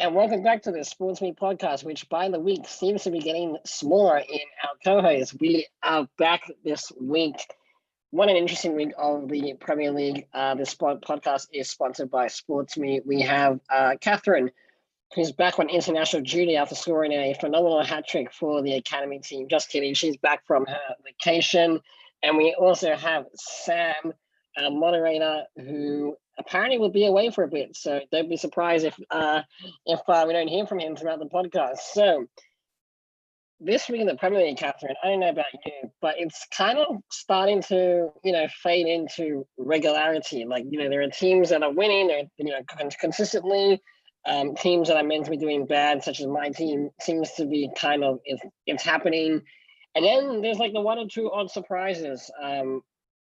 And welcome back to the SportsMe podcast, which by the week seems to be getting smaller in our co-hosts. We are back this week. What an interesting week of the Premier League. This podcast is sponsored by SportsMe. We have Catherine, who's back on international duty after scoring a phenomenal hat-trick for the academy team. Just kidding, she's back from her vacation. And we also have Sam, our moderator, who apparently will be away for a bit. So don't be surprised if we don't hear from him throughout the podcast. So this week in the Premier League, Catherine, I don't know about you, but it's kind of starting to, fade into regularity. Like, there are teams that are winning, they're, consistently. Teams that are meant to be doing bad, such as my team, seems to be kind of, it's happening. And then there's like the one or two odd surprises.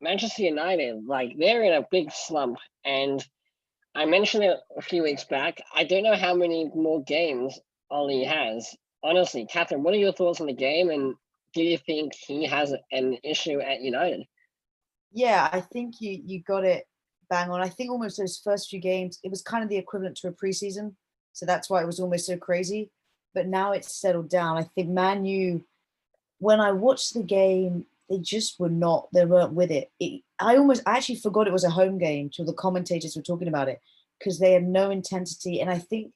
Manchester United, like they're in a big slump. And I mentioned it a few weeks back. I don't know how many more games Ollie has. Honestly, Catherine, what are your thoughts on the game? And do you think he has an issue at United? Yeah, I think you got it bang on. I think almost those first few games, it was kind of the equivalent to a preseason. So that's why it was almost so crazy. But now it's settled down. I think Man U, when I watched the game, they weren't with it. I actually forgot it was a home game till the commentators were talking about it because they had no intensity. And I think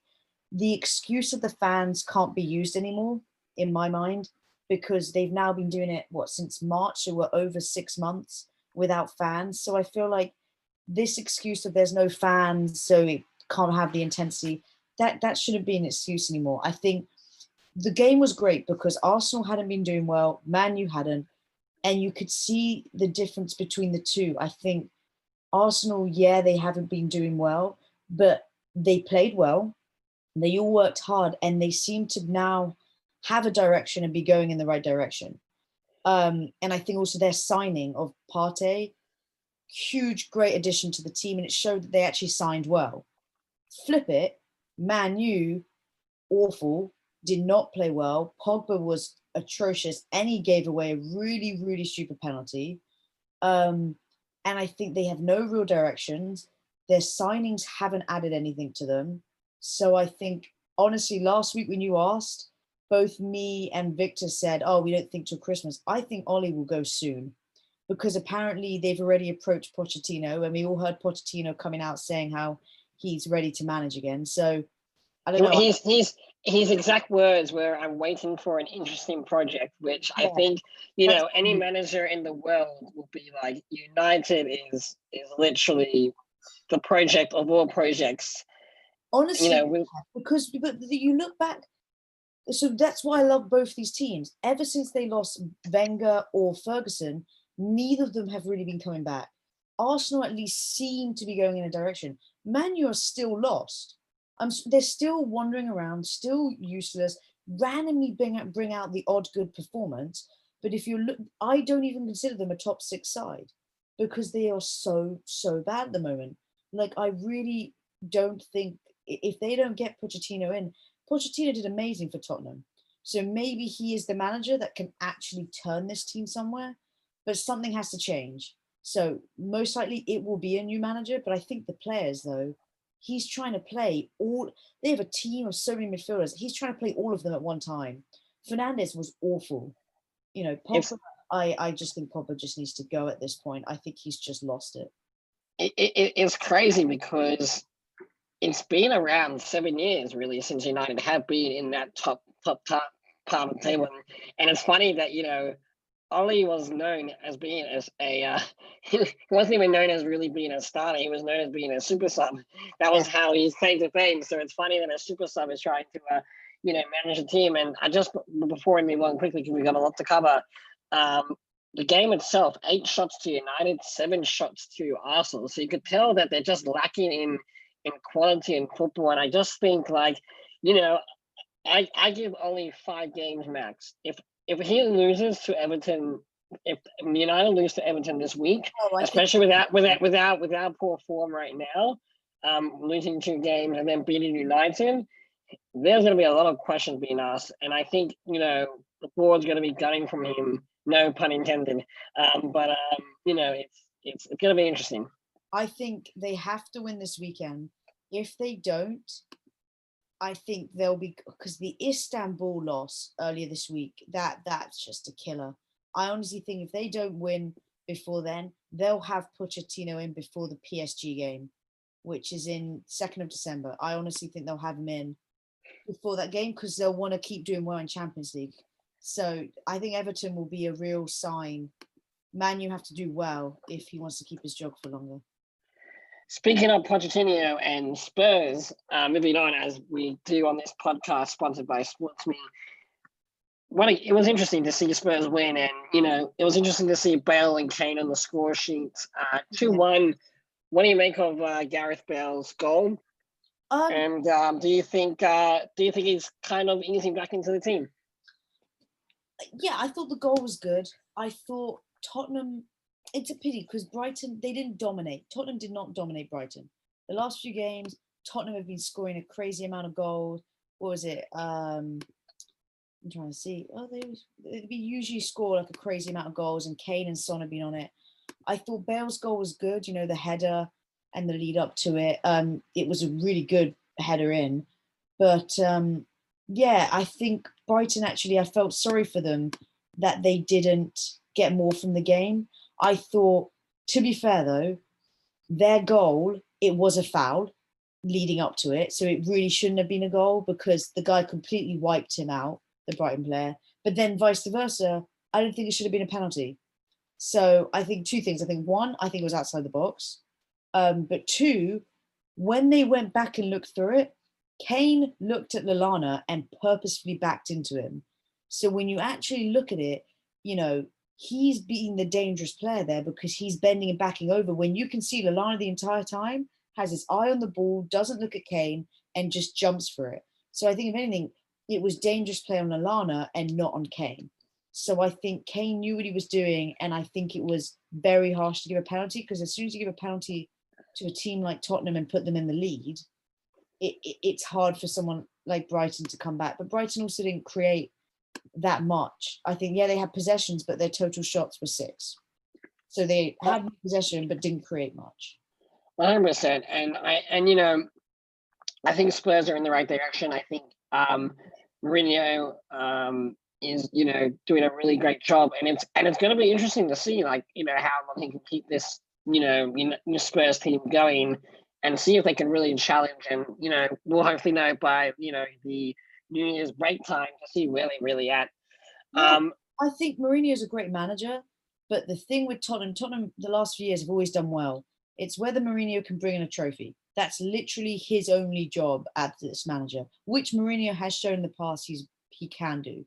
the excuse of the fans can't be used anymore in my mind because they've now been doing it, since March? So we're over 6 months without fans. So I feel like this excuse of there's no fans, so it can't have the intensity, that shouldn't be an excuse anymore. I think the game was great because Arsenal hadn't been doing well, Man U hadn't, and you could see the difference between the two. I think Arsenal, yeah, they haven't been doing well, but they played well. They all worked hard, and they seem to now have a direction and be going in the right direction. And I think also their signing of Partey, huge, great addition to the team, and it showed that they actually signed well. Flip it, Man U, awful, did not play well. Pogba was atrocious, and he gave away a really, really stupid penalty. And I think they have no real directions. Their signings haven't added anything to them. So I think, honestly, last week when you asked, both me and Victor said, oh, we don't think till Christmas. I think Ollie will go soon because apparently they've already approached Pochettino, and we all heard Pochettino coming out saying how he's ready to manage again. So I don't know. His exact words were, "I'm waiting for an interesting project," which I think any manager in the world will be like, United is literally the project of all projects. Honestly, because you look back. So that's why I love both these teams. Ever since they lost Wenger or Ferguson, neither of them have really been coming back. Arsenal at least seem to be going in a direction. Man U are still lost. They're still wandering around, still useless, randomly bring out the odd good performance. But if you look, I don't even consider them a top 6 side because they are so bad at the moment. Like, I really don't think if they don't get Pochettino in, Pochettino did amazing for Tottenham. So maybe he is the manager that can actually turn this team somewhere, but something has to change. So most likely it will be a new manager, but I think the players, though, he's trying to play all. They have a team of so many midfielders. He's trying to play all of them at one time. Fernandes was awful. Pogba, I just think Pogba just needs to go at this point. I think he's just lost it. It's crazy because it's been around 7 years really since United have been in that top part of the table, and it's funny that Ollie was known as being he wasn't even known as really being a starter. He was known as being a super sub. That was how he came to fame. So it's funny that a super sub is trying to manage a team. And I just, before we move on quickly, because we got a lot to cover. The game itself, 8 shots to United, 7 shots to Arsenal. So you could tell that they're just lacking in quality in football. And I just think I give only 5 games max. If he loses to Everton, if United lose to Everton this week, especially without poor form right now, losing 2 games and then beating United, there's going to be a lot of questions being asked. And I think the board's going to be gunning from him. No pun intended. But it's going to be interesting. I think they have to win this weekend. If they don't, I think they'll be, because the Istanbul loss earlier this week, that's just a killer. I honestly think if they don't win before then, they'll have Pochettino in before the PSG game, which is in 2nd of December. I honestly think they'll have him in before that game because they'll want to keep doing well in Champions League. So I think Everton will be a real sign. Man, you have to do well if he wants to keep his job for longer. Speaking of Pochettino and Spurs, moving on as we do on this podcast sponsored by SportsMe, it was interesting to see Spurs win, and it was interesting to see Bale and Kane on the score sheet. 2-1. What do you make of Gareth Bale's goal? And do you think he's kind of easing back into the team? Yeah, I thought the goal was good. I thought Tottenham. It's a pity because Brighton, they didn't dominate. Tottenham did not dominate Brighton. The last few games, Tottenham have been scoring a crazy amount of goals. What was it? I'm trying to see. Oh, they usually score like a crazy amount of goals, and Kane and Son have been on it. I thought Bale's goal was good. The header and the lead up to it. It was a really good header in. But yeah, I think Brighton actually, I felt sorry for them that they didn't get more from the game. I thought, to be fair though, their goal, it was a foul leading up to it. So it really shouldn't have been a goal because the guy completely wiped him out, the Brighton player. But then vice versa, I don't think it should have been a penalty. So I think two things. I think one, I think it was outside the box. But two, when they went back and looked through it, Kane looked at Lallana and purposefully backed into him. So when you actually look at it, he's being the dangerous player there because he's bending and backing over when you can see Lallana the entire time has his eye on the ball, doesn't look at Kane and just jumps for it. So I think if anything, it was dangerous play on Lallana and not on Kane. So I think Kane knew what he was doing, and I think it was very harsh to give a penalty because as soon as you give a penalty to a team like Tottenham and put them in the lead, it's hard for someone like Brighton to come back. But Brighton also didn't create that much. I think, they had possessions, but their total shots were 6. So they had possession, but didn't create much. 100%. And I think Spurs are in the right direction. I think Mourinho is, doing a really great job. And it's going to be interesting to see, how long he can keep this, Spurs team going and see if they can really challenge. And, we'll hopefully know by, the New Year's break time to see where they're really at. I think Mourinho is a great manager, but the thing with Tottenham the last few years have always done well. It's whether Mourinho can bring in a trophy. That's literally his only job as this manager, which Mourinho has shown in the past he can do.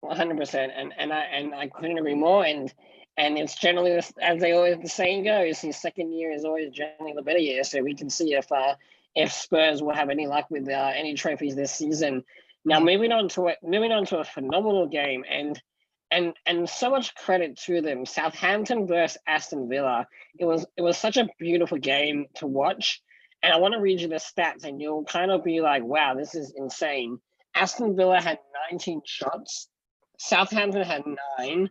100%, and I couldn't agree more. And it's generally, as the saying goes, his second year is always generally the better year. So we can see if Spurs will have any luck with any trophies this season. Now, moving on to a phenomenal game, and so much credit to them. Southampton versus Aston Villa. It was such a beautiful game to watch, and I want to read you the stats, and you'll kind of be like, "Wow, this is insane." Aston Villa had 19 shots. Southampton had 9.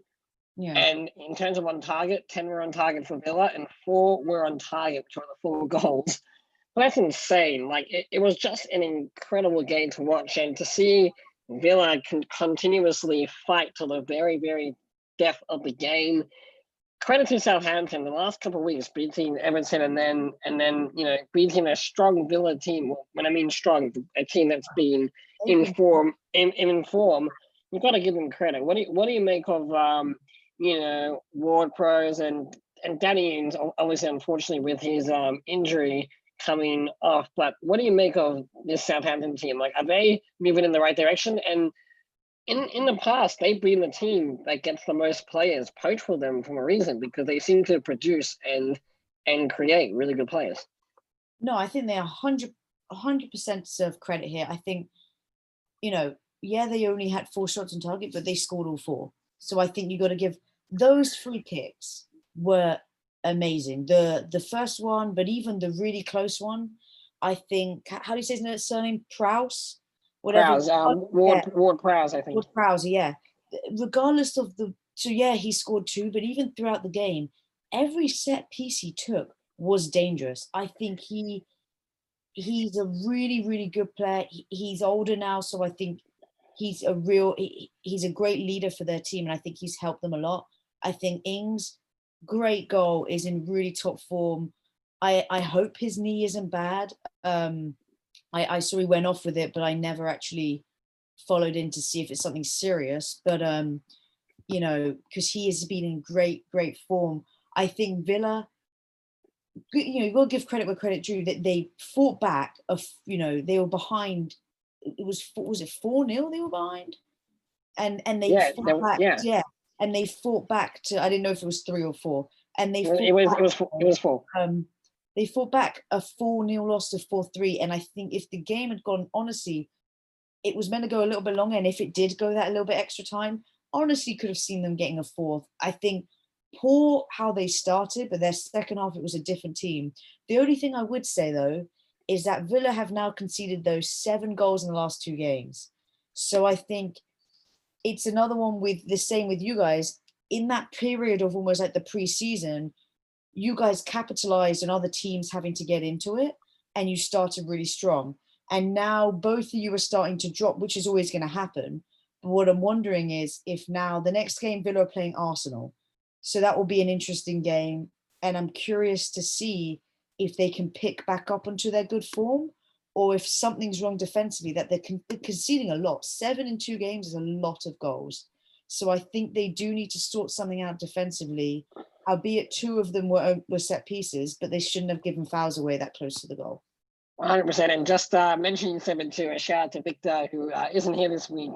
Yeah. And in terms of on target, 10 were on target for Villa and 4 were on target for the 4 goals. But that's insane. It was just an incredible game to watch, and to see Villa can continuously fight to the very, very depth of the game. Credit to Southampton the last couple of weeks, beating Everton and then beating a strong Villa team. When I mean strong, a team that's been in form. You've got to give them credit. What do you make of Ward-Prowse and Danny Ings, obviously unfortunately with his injury coming off, but what do you make of this Southampton team? Are they moving in the right direction? And in the past, they've been the team that gets the most players poached for them for a reason, because they seem to produce and create really good players. No, I think they are 100% deserve credit here. I think, they only had 4 shots on target, but they scored all 4. So I think you got to give those free kicks were amazing. The first one, but even the really close one, I think, how do you say his surname? Prowse? Whatever. Ward-Prowse, I think. Ward-Prowse, yeah. Regardless of he scored 2, but even throughout the game, every set piece he took was dangerous. I think he he's a really, really good player. He's older now, so I think he's a great leader for their team, and I think he's helped them a lot. I think Ings, great goal, is in really top form. I hope his knee isn't bad. I saw he went off with it, but I never actually followed in to see if it's something serious. But because he has been in great, great form. I think Villa, you got to give credit where credit due, that they fought back. They were behind. Was it 4-0 they were behind, and they Yeah, fought back. yeah. Yeah, and they fought back to, I didn't know if it was 3 or 4, and they It fought was back. it was full. They fought back a 4-0 loss to 4-3, and I think if the game had gone, honestly, it was meant to go a little bit longer, and if it did go that little bit extra time, honestly, could have seen them getting a fourth. I think poor how they started, but their second half, it was a different team. The only thing I would say, though, is that Villa have now conceded those 7 goals in the last 2 games. So I think it's another one with the same with you guys. In that period of almost like the pre-season, you guys capitalized on other teams having to get into it, and you started really strong. And now both of you are starting to drop, which is always going to happen. But what I'm wondering is if now the next game Villa are playing Arsenal, so that will be an interesting game, and I'm curious to see if they can pick back up onto their good form, or if something's wrong defensively, that they're conceding a lot. 7 in 2 games is a lot of goals. So I think they do need to sort something out defensively, albeit 2 of them were set pieces, but they shouldn't have given fouls away that close to the goal. 100%. And just mentioning 7-2, a shout out to Victor, who isn't here this week.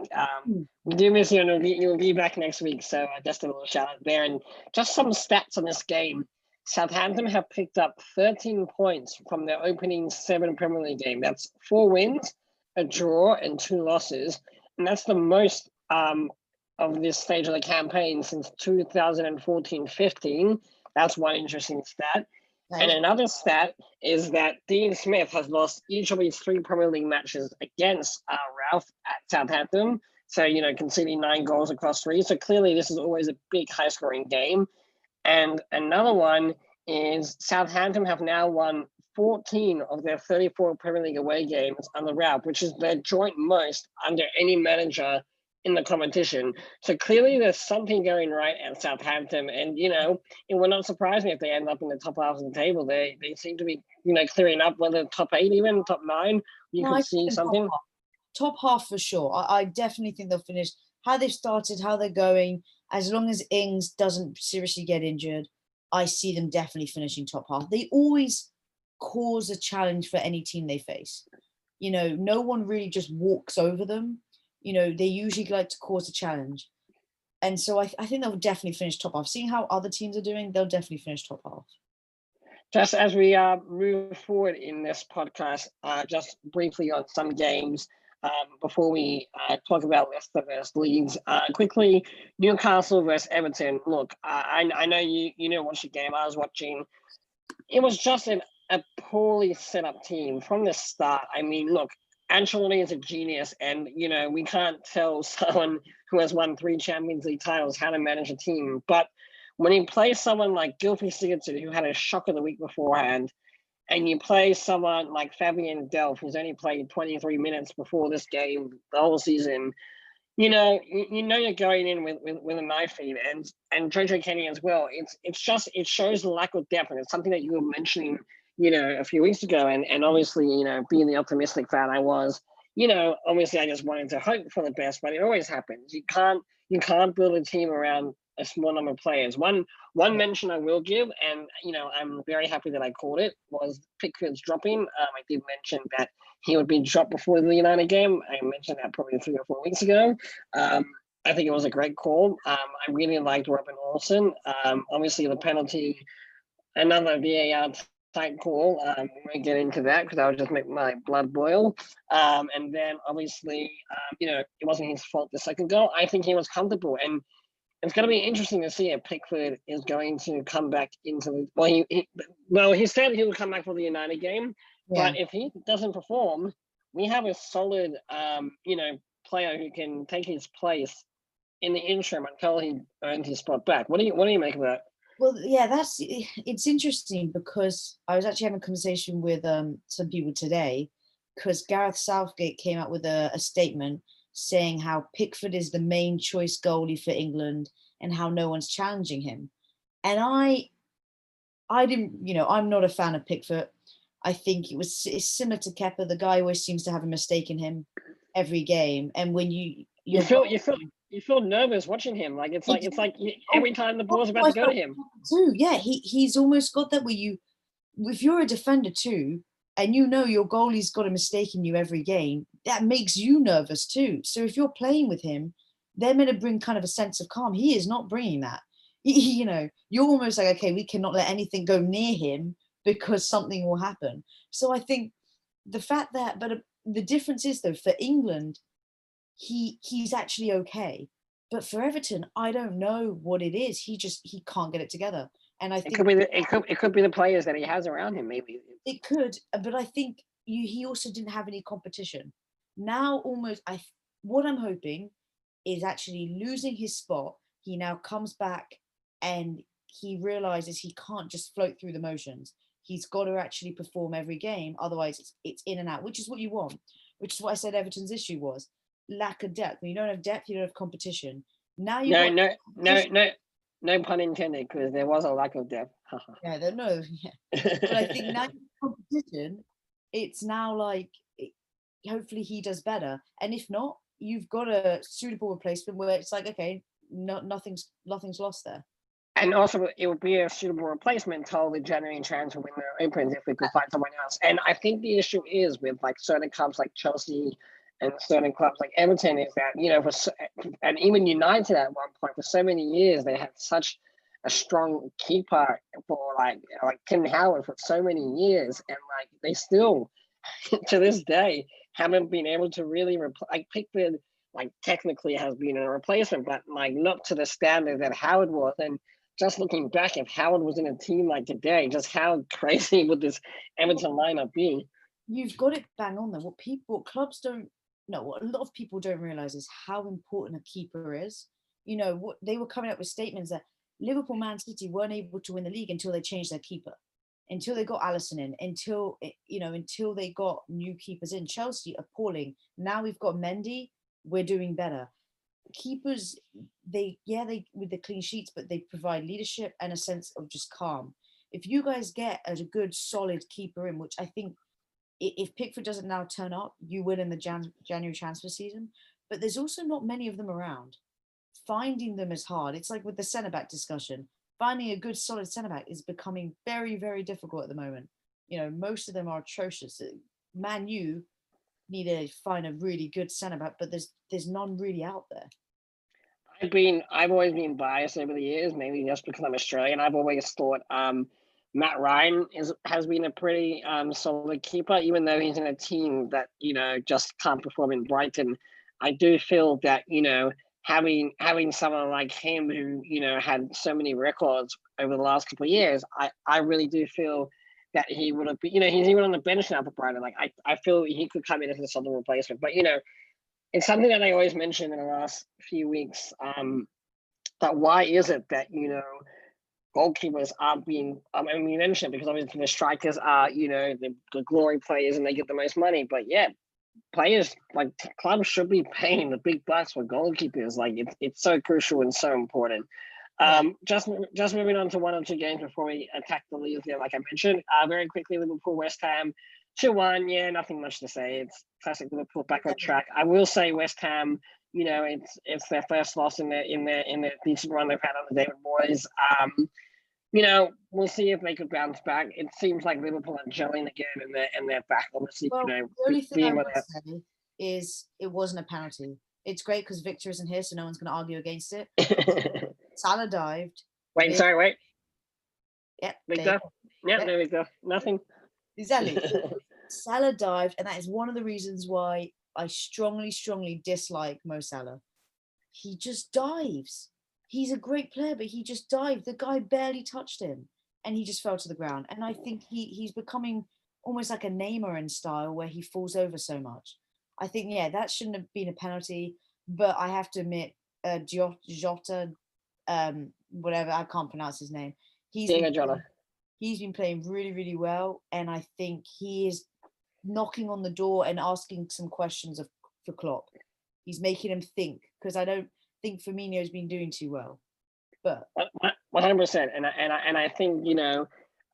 We do miss you, and you'll be back next week. So just a little shout out there. And just some stats on this game. Southampton have picked up 13 points from their opening 7 Premier League game. That's 4 wins, a draw, and 2 losses. And that's the most of this stage of the campaign since 2014-15. That's one interesting stat. And another stat is that Dean Smith has lost each of his 3 Premier League matches against Ralph at Southampton. So, conceding 9 goals across 3. So clearly this is always a big high-scoring game. And another one is Southampton have now won 14 of their 34 Premier League away games under Ralph, which is their joint most under any manager in the competition. So clearly there's something going right at Southampton. And, it would not surprise me if they end up in the top half of the table. They seem to be, clearing up, whether top 8, even top 9, you can see something. Top half for sure. I definitely think they'll finish how they've started, how they're going. As long as Ings doesn't seriously get injured, I see them definitely finishing top half. They always cause a challenge for any team they face. No one really just walks over them. They usually like to cause a challenge. And so I think they'll definitely finish top half. Seeing how other teams are doing, they'll definitely finish top half. Just as we move forward in this podcast, just briefly on some games before we talk about Leicester versus Leeds. Quickly, Newcastle versus Everton. Look, I know you watched the game. I was watching. It was just a poorly set up team from the start. I mean, look, Ancelotti is a genius, and we can't tell someone who has won 3 Champions League titles how to manage a team. But when you play someone like Gylfi Sigurdsson, who had a shocker the week beforehand, and you play someone like Fabian Delph, who's only played 23 minutes before this game the whole season, you're going in with a knife feed, and Jojo Kenny as well. It shows the lack of depth, and it's something that you were mentioning a few weeks ago, and obviously, being the optimistic fan I was, obviously I just wanted to hope for the best, but it always happens. You can't build a team around a small number of players. One mention I will give, and I'm very happy that I called it, was Pickford's dropping. I did mention that he would be dropped before the United game. I mentioned that probably 3 or 4 weeks ago. I think it was a great call. I really liked Robin Olsen. Obviously the penalty, another VAR type call. We won't get into that because that would just make my blood boil. And then obviously, it wasn't his fault the second goal. I think he was comfortable, and it's going to be interesting to see if Pickford is going to come back into the. He said he will come back for the United game, but if he doesn't perform, we have a solid, player who can take his place in the interim until he earns his spot back. What do you make of that? Well, yeah, it's interesting because I was actually having a conversation with some people today because Gareth Southgate came out with a statement saying how Pickford is the main choice goalie for England and how no one's challenging him. And I didn't, I'm not a fan of Pickford. I think it's similar to Kepa. The guy always seems to have a mistake in him every game. And when You you're feel you feel you feel nervous watching him. Like it's like oh, every time the ball's that's about what to I go to felt him. too. Yeah, he's almost got that where if you're a defender too, and your goalie's got a mistake in you every game, that makes you nervous too. So if you're playing with him, they're meant to bring kind of a sense of calm. He is not bringing that. You're almost like, okay, we cannot let anything go near him because something will happen. So I think the fact that, but the difference is though, for England, he's actually okay. But for Everton, I don't know what it is. He can't get it together. And I It could think be it could be the players that he has around him. Maybe it could, but I think he also didn't have any competition. Now, almost, what I'm hoping is actually losing his spot. He now comes back and he realizes he can't just float through the motions. He's got to actually perform every game, otherwise it's in and out, which is what you want. Which is what I said Everton's issue was lack of depth. When you don't have depth, you don't have competition. Now you've no got no no competition. no no pun intended because there was a lack of depth. Yeah, don't know. Yeah. But I think now competition, it's now like hopefully he does better. And if not, you've got a suitable replacement where it's like, okay, nothing's lost there. And also, it would be a suitable replacement until the January transfer window opens if we could find someone else. And I think the issue is with like certain clubs like Chelsea and certain clubs like Everton is that and even United at one point for so many years they had such a strong keeper for like Tim Howard for so many years, and like they still to this day haven't been able to really like Pickford like technically has been a replacement, but like not to the standard that Howard was. And just looking back, if Howard was in a team like today, just how crazy would this Everton lineup be? You've got it bang on there. What clubs don't know, what a lot of people don't realize is how important a keeper is. What they were coming up with statements that Liverpool, Man City weren't able to win the league until they changed their keeper, until they got Allison in, until they got new keepers in. Chelsea appalling. Now we've got Mendy. We're doing better. Keepers, they with the clean sheets, but they provide leadership and a sense of just calm. If you guys get a good solid keeper in, which I think if Pickford doesn't now turn up, you will in the January transfer season. But there's also not many of them around. Finding them is hard. It's like with the centre back discussion. Finding a good solid centre back is becoming very, very difficult at the moment. Most of them are atrocious. Man U need to find a really good centre back, but there's none really out there. I've always been biased over the years, maybe just because I'm Australian. I've always thought Matt Ryan has been a pretty solid keeper, even though he's in a team that just can't perform in Brighton. I do feel that having someone like him who had so many records over the last couple of years, I really do feel that he would have been, he's even on the bench now for Brighton. Like I feel he could come in as a solid replacement, but it's something that I always mention in the last few weeks. That why is it that goalkeepers aren't being? I mean, you mentioned because obviously the strikers are the glory players and they get the most money. But yeah, players like clubs should be paying the big bucks for goalkeepers. Like it's so crucial and so important. Just moving on to one or two games before we attack the league there, like I mentioned, very quickly, Liverpool, West Ham, 2-1. Yeah, nothing much to say. It's classic Liverpool back on track. I will say West Ham, it's their first loss in their decent run they've had under David Moyes. We'll see if they could bounce back. It seems like Liverpool are gelling again, and they're back. Obviously, Well, the only thing I would say is it wasn't a penalty. It's great because Victor isn't here, so no one's going to argue against it. Salah dived. Wait. Yeah, Victor. Yeah, there we go. Nothing. Exactly. Salah dived, and that is one of the reasons why I strongly, strongly dislike Mo Salah. He just dives. He's a great player, but he just dived. The guy barely touched him, and he just fell to the ground. And I think he's becoming almost like a Neymar in style, where he falls over so much. I think that shouldn't have been a penalty, but I have to admit, Jota whatever, I can't pronounce his name. Diego Jota. He's been playing really, really well, and I think he is knocking on the door and asking some questions for Klopp. He's making him think, because I don't think Firmino's been doing too well. But 100%, and I think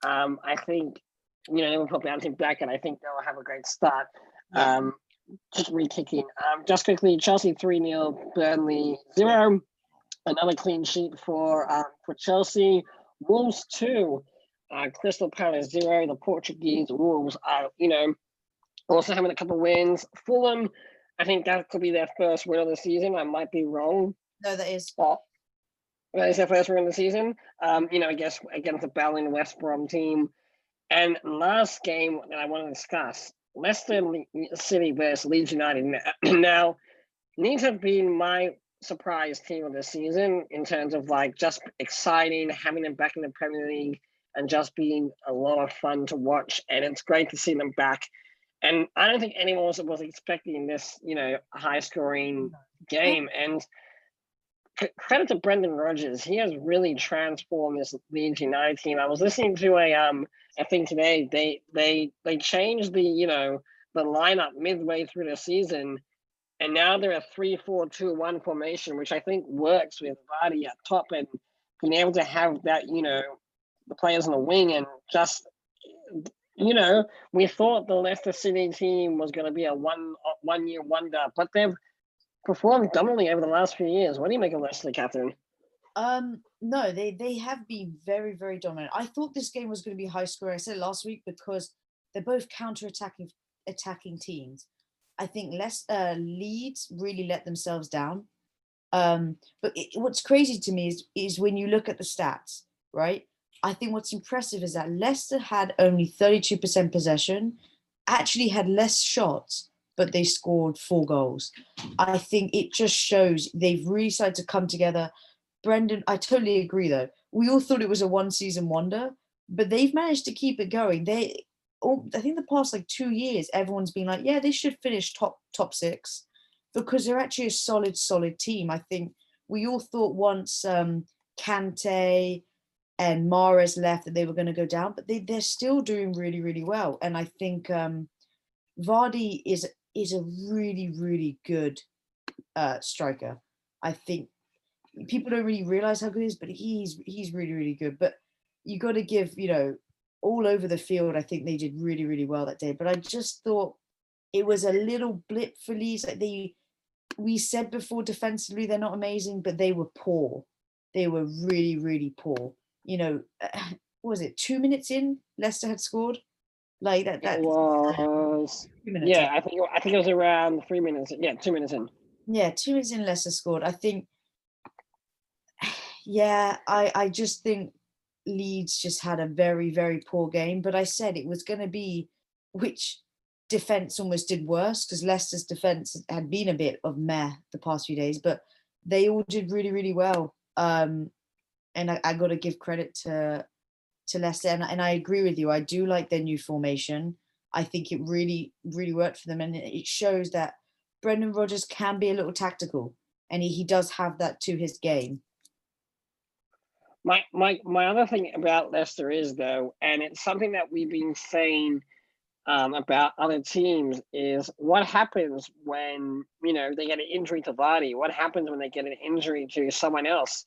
I think they will put bouncing back, and I think they'll have a great start. yeah. Just re-kicking. Just quickly, Chelsea 3-0, Burnley 0. Another clean sheet for Chelsea. Wolves 2, Crystal Palace 0. The Portuguese Wolves are also having a couple of wins. Fulham, I think that could be their first win of the season. I might be wrong. No, that is. That is their first win of the season. I guess against the Berlin West Brom team. And last game that I want to discuss, Leicester City versus Leeds United. Now, Leeds have been my surprise team of the season in terms of just exciting, having them back in the Premier League, and just being a lot of fun to watch. And it's great to see them back. And I don't think anyone was expecting this, high scoring game. And credit to Brendan Rodgers, he has really transformed this Leeds United team. I was listening to a thing today. They changed the lineup midway through the season, and now they're a 3-4-2-1 formation, which I think works with Vardy at top and being able to have that the players on the wing, and just we thought the Leicester City team was going to be a one year wonder, but they've performed dominantly over the last few years. What do you make of Leicester, Captain? No, they have been very, very dominant. I thought this game was going to be high scoring. I said it last week because they're both attacking teams. I think Leeds really let themselves down. But what's crazy to me is when you look at the stats, right? I think what's impressive is that Leicester had only 32% possession, actually had less shots, but they scored 4 goals. I think it just shows they've really started to come together. Brendan, I totally agree though. We all thought it was a one season wonder, but they've managed to keep it going. I think the past 2 years, everyone's been like, yeah, they should finish top 6 because they're actually a solid team. I think we all thought once Kante and Mahrez left that they were going to go down, but they're still doing really, really well. And I think Vardy is a really, really good striker. I think people don't really realize how good he is, but he's really, really good. But you got to give, all over the field, I think they did really, really well that day. But I just thought it was a little blip for Leeds. We said before defensively they're not amazing, but they were poor. They were really, really poor. What was it? 2 minutes in, Leicester had scored. That was 2 minutes. Yeah, I think it was around 3 minutes. Yeah, 2 minutes in. Yeah, 2 minutes in, Leicester scored. I think. Yeah, I just think Leeds just had a very, very poor game. But I said it was going to be which defense almost did worse because Leicester's defense had been a bit of meh the past few days, but they all did really, really well. And I got to give credit to Leicester, and I agree with you. I do like their new formation. I think it really, really worked for them, and it shows that Brendan Rodgers can be a little tactical, and he does have that to his game. My other thing about Leicester is though, and it's something that we've been saying about other teams, is what happens when they get an injury to Vardy. What happens when they get an injury to someone else?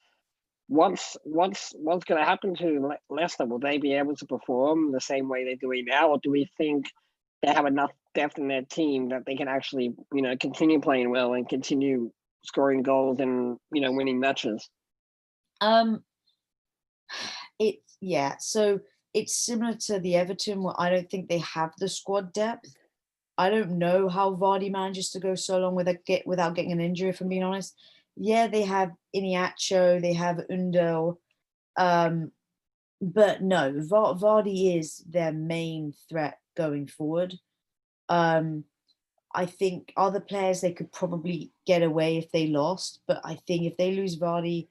What's going to happen to Leicester? Will they be able to perform the same way they're doing now, or do we think they have enough depth in their team that they can actually continue playing well and continue scoring goals and winning matches? So it's similar to the Everton where I don't think they have the squad depth. I don't know how Vardy manages to go so long without getting an injury, if I'm being honest. Yeah, they have Iniacho, they have Undel, but no, Vardy is their main threat going forward. I think other players they could probably get away if they lost, but I think if they lose Vardy,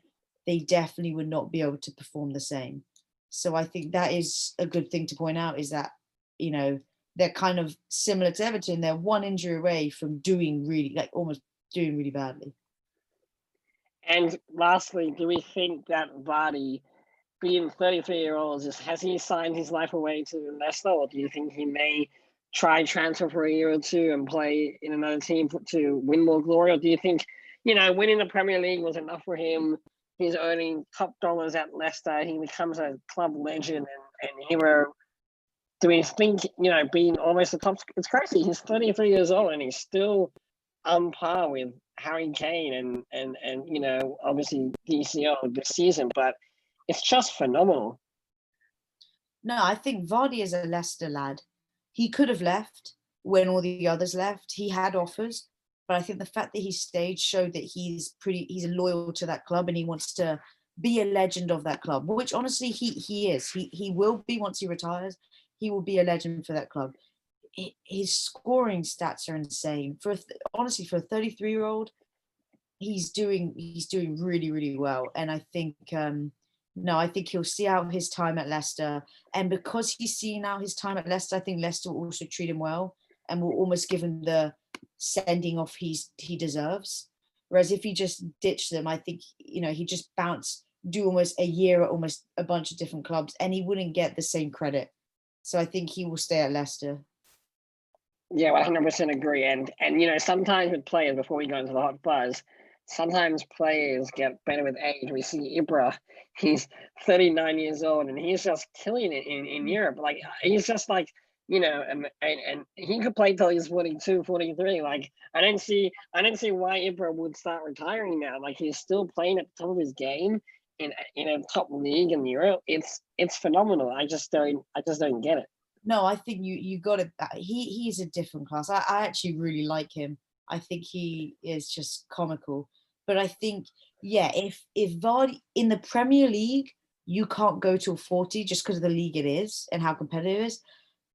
they definitely would not be able to perform the same. So I think that is a good thing to point out, is that they're kind of similar to Everton. They're one injury away from doing really, almost doing really badly. And lastly, do we think that Vardy, being 33-year-old, has he signed his life away to Leicester, or do you think he may try transfer for a year or two and play in another team to win more glory? Or do you think, winning the Premier League was enough for him? He's earning top dollars at Leicester. He becomes a club legend and hero. Do we think, being almost the top? It's crazy. He's 33 years old and he's still on par with Harry Kane and obviously DCL this season, but it's just phenomenal. No, I think Vardy is a Leicester lad. He could have left when all the others left. He had offers, but I think the fact that he stayed showed that he's loyal to that club and he wants to be a legend of that club, which honestly he is. He will be once he retires. He will be a legend for that club. His scoring stats are insane. Honestly, for a 33-year-old, he's doing really, really well. And I think I think he'll see out his time at Leicester. And because he's seen out his time at Leicester, I think Leicester will also treat him well and will almost give him the sending off he deserves. Whereas if he just ditched them, I think, he just do almost a year at almost a bunch of different clubs and he wouldn't get the same credit. So I think he will stay at Leicester. Yeah, 100% agree. And sometimes with players, before we go into the hot buzz, sometimes players get better with age. We see Ibra, he's 39 years old and he's just killing it in Europe. Like, he's just like, and he could play till he's 42, 43. Like, I don't see why Ibra would start retiring now. Like, he's still playing at the top of his game in a top league in Europe. It's phenomenal. I just don't get it. No, I think you got it. He's a different class. I actually really like him. I think he is just comical. But I think, yeah, if Vardy in the Premier League, you can't go till 40 just because of the league it is and how competitive it is.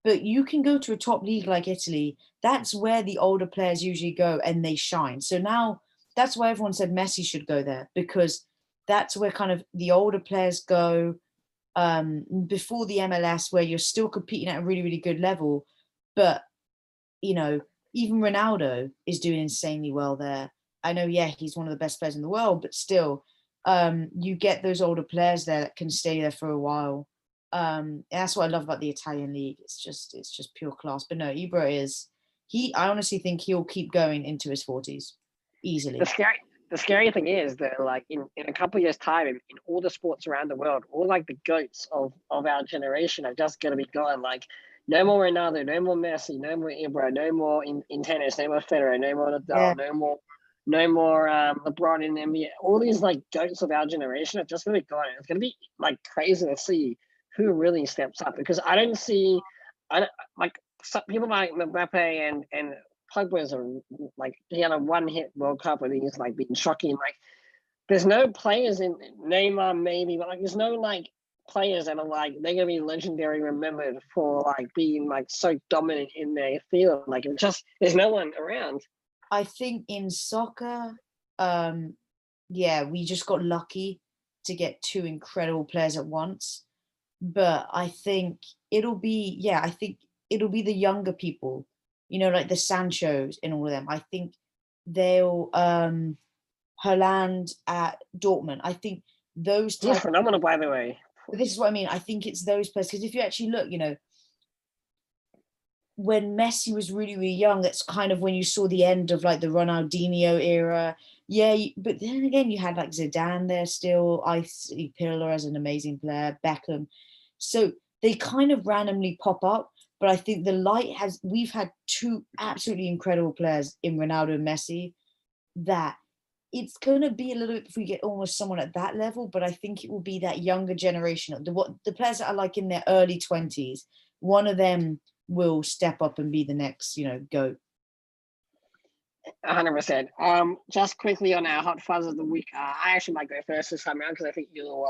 But you can go to a top league like Italy. That's where the older players usually go and they shine. So now that's why everyone said Messi should go there, because that's where kind of the older players go before the MLS, where you're still competing at a really, really good level. But, even Ronaldo is doing insanely well there. I know, yeah, he's one of the best players in the world, but still, you get those older players there that can stay there for a while. And that's what I love about the Italian league. It's just pure class. But no, Ibra I honestly think he'll keep going into his 40s easily. The scary thing is that, like, in a couple of years' time, in all the sports around the world, all like the goats of our generation are just going to be gone. Like, no more Ronaldo, no more Messi, no more Ibra, no more in tennis, no more Federer, no more Nadal, Yeah. no more LeBron in the NBA. All these like goats of our generation are just going to be gone. It's going to be like crazy to see who really steps up, because I don't like some people like Mbappe and Pogba's like, he had a one-hit World Cup and he's like been shocking. Like, there's no players in Neymar maybe, but like there's no like players that are like they're gonna be legendary remembered for like being like so dominant in their field. Like, there's no one around. I think in soccer, yeah, we just got lucky to get two incredible players at once. But I think I think it'll be the younger people, like the Sanchos and all of them. I think they'll Haaland at Dortmund. I think those He's phenomenal, by the way. But this is what I mean. I think it's those players, because if you actually look, when Messi was really, really young, that's kind of when you saw the end of like the Ronaldinho era. Yeah, but then again, you had like Zidane there still. I see Pirlo as an amazing player, Beckham. So they kind of randomly pop up. But I think we've had two absolutely incredible players in Ronaldo and Messi, that it's going to be a little bit if we get almost someone at that level. But I think it will be that younger generation, the players that are like in their early 20s. One of them will step up and be the next, GOAT. 100%. Just quickly on our hot fuzz of the week, I actually might go first this time around because I think you'll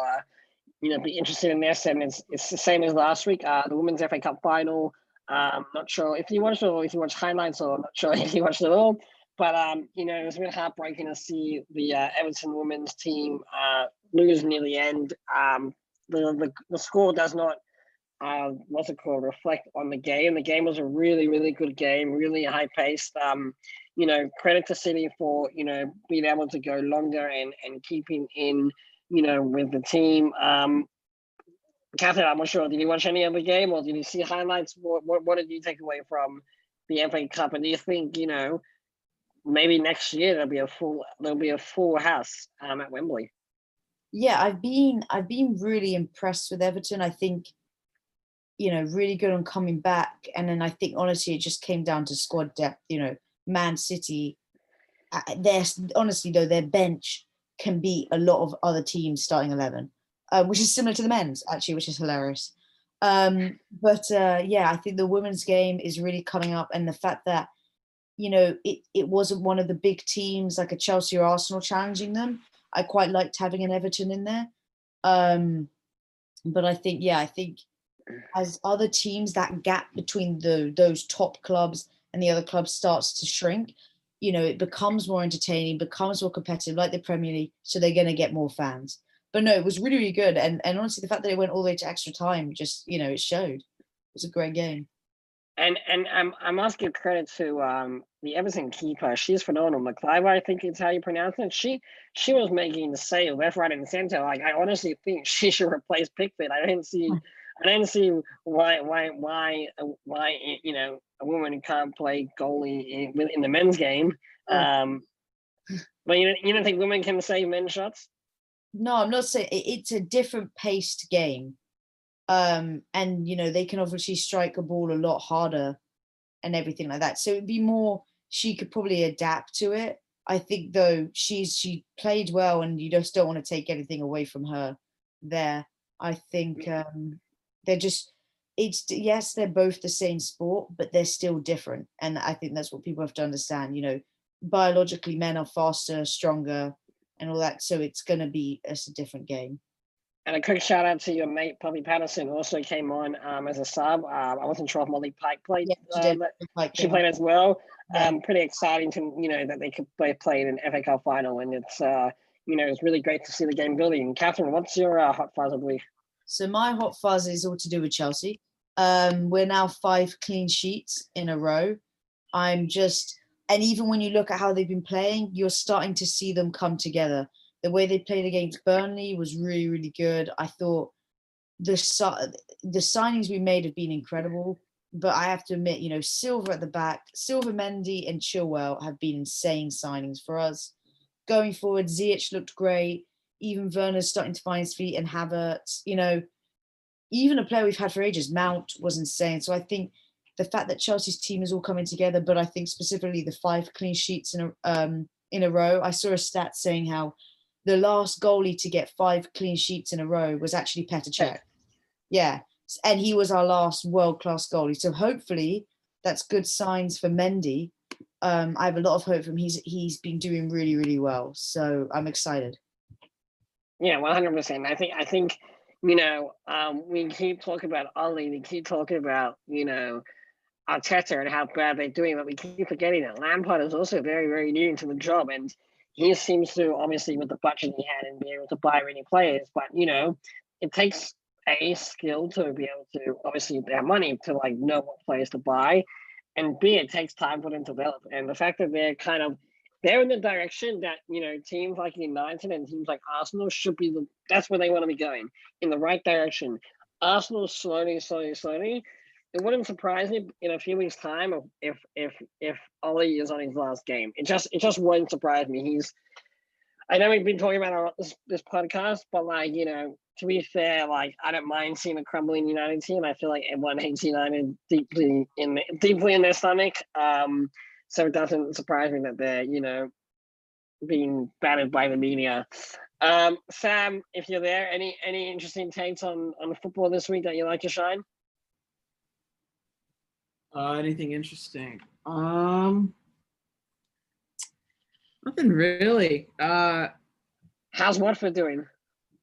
be interested in this, and it's the same as last week. The Women's FA Cup final. Not sure if you watched it or if you watched highlights, or not sure if you watched it all. But it was a bit heartbreaking to see the Everton women's team lose near the end. The score does not reflect on the game. The game was a really, really good game, really high paced. credit to City for, being able to go longer and keeping in, with the team. Catherine, I'm not sure. Did you watch any of the game, or did you see highlights? What did you take away from the FA Cup? And do you think, maybe next year there'll be a full house at Wembley? Yeah, I've been really impressed with Everton. I think, really good on coming back. And then I think honestly it just came down to squad depth. Man City, honestly though, their bench can beat a lot of other teams starting 11, which is similar to the men's actually, which is hilarious. Yeah, I think the women's game is really coming up, and the fact that it wasn't one of the big teams like a Chelsea or Arsenal challenging them. I quite liked having an Everton in there. But I think as other teams, that gap between those top clubs and the other clubs starts to shrink, it becomes more entertaining, becomes more competitive, like the Premier League. So they're going to get more fans. But no, it was really, really good. And honestly, the fact that it went all the way to extra time, just, it showed. It was a great game. And I must give credit to the Everton keeper. She's phenomenal. McCliver, I think is how you pronounce it. She was making the save left, right, and center. Like, I honestly think she should replace Pickford. I didn't see why a woman can't play goalie in the men's game. But you don't think women can save men's shots? No, I'm not saying it's a different paced game. And they can obviously strike a ball a lot harder and everything like that. So it'd be more, she could probably adapt to it. I think though she played well, and you just don't want to take anything away from her there. I think they're just, yes, they're both the same sport, but they're still different. And I think that's what people have to understand. Biologically men are faster, stronger, and all that. So it's a different game. And a quick shout out to your mate, Poppy Patterson, who also came on as a sub. I wasn't sure if Molly Pike played. Yeah, she played as well. Yeah. Pretty exciting to, that they could both play in an FA Cup final. And it's, it's really great to see the game building. Catherine, what's your hot fuzz of the week? So my hot fuzz is all to do with Chelsea. We're now 5 clean sheets in a row. And even when you look at how they've been playing, you're starting to see them come together. The way they played against Burnley was really, really good. I thought the signings we made have been incredible. But I have to admit, Silva at the back, Silva, Mendy and Chilwell have been insane signings for us. Going forward, Ziyech looked great. Even Werner's starting to find his feet, and Havertz, even a player we've had for ages, Mount, was insane. So I think the fact that Chelsea's team is all coming together, but I think specifically the 5 clean sheets in a row. I saw a stat saying how the last goalie to get 5 clean sheets in a row was actually Petr Cech. Yeah. And he was our last world-class goalie. So hopefully that's good signs for Mendy. I have a lot of hope from him. He's been doing really, really well. So I'm excited. Yeah, 100%. I think, we keep talking about Ollie, we keep talking about, Arteta and how bad they're doing, but we keep forgetting that Lampard is also very, very new to the job. And he seems to, obviously, with the budget he had, and be able to buy many players. But, it takes a skill to be able to, obviously, their money to know what players to buy. And B, it takes time for them to develop. And the fact that they're in the direction that, teams like United and teams like Arsenal should be, that's where they want to be going, in the right direction. Arsenal slowly. It wouldn't surprise me in a few weeks' time if Ollie is on his last game. It just wouldn't surprise me. I know we've been talking about this podcast, but to be fair, I don't mind seeing a crumbling United team. I feel like everyone hates United deeply in their stomach. So it doesn't surprise me that they're being battered by the media. Sam, if you're there, any interesting takes on football this week that you like to shine? Anything interesting? Nothing really. How's Watford doing?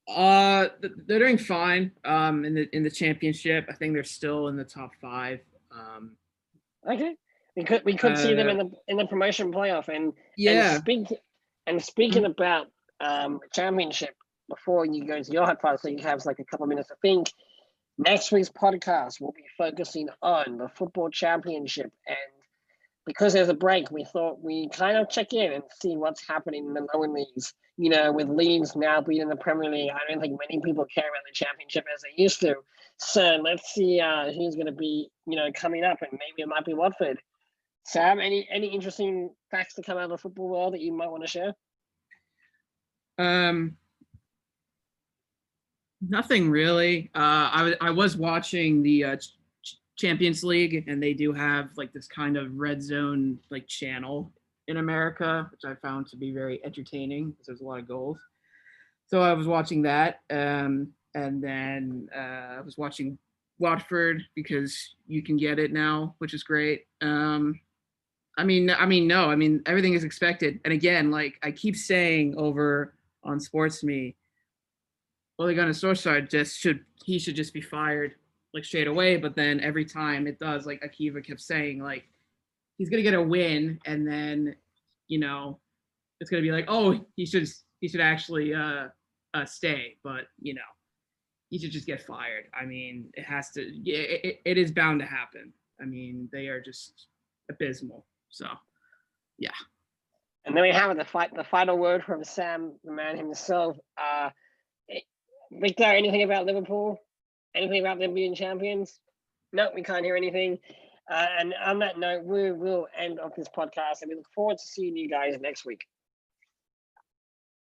They're doing fine. In the championship, I think they're still in the top 5. Okay, we could see them in the promotion playoff. And yeah. And speaking about championship, before you go to your hot fuzz, so you have a couple of minutes to think. Next week's podcast will be focusing on the football championship and because there's a break, we thought we kind of check in and see what's happening in the lower leagues. With Leeds now being in the Premier League, I don't think many people care about the Championship as they used to. So let's see who's going to be, coming up, and maybe it might be Watford. Sam, any interesting facts to come out of the football world that you might want to share? Nothing really. I was watching the Champions League, and they do have like this kind of red zone like channel in America, which I found to be very entertaining because there's a lot of goals. So I was watching that, and then I was watching Watford because you can get it now, which is great. No, everything is expected. And again, like I keep saying over on SportsMe, Ole Gunnar Solskjaer he should just be fired like straight away. But then every time it does, like Akiva kept saying, like he's gonna get a win, and then it's gonna be like, oh, he should actually stay, but he should just get fired. I mean, it has to. It is bound to happen. I mean, they are just abysmal. So, yeah. And then we have the final word from Sam, the man himself. Victor, anything about Liverpool? Anything about them being champions? No, we can't hear anything. And on that note, we will end off this podcast, and we look forward to seeing you guys next week.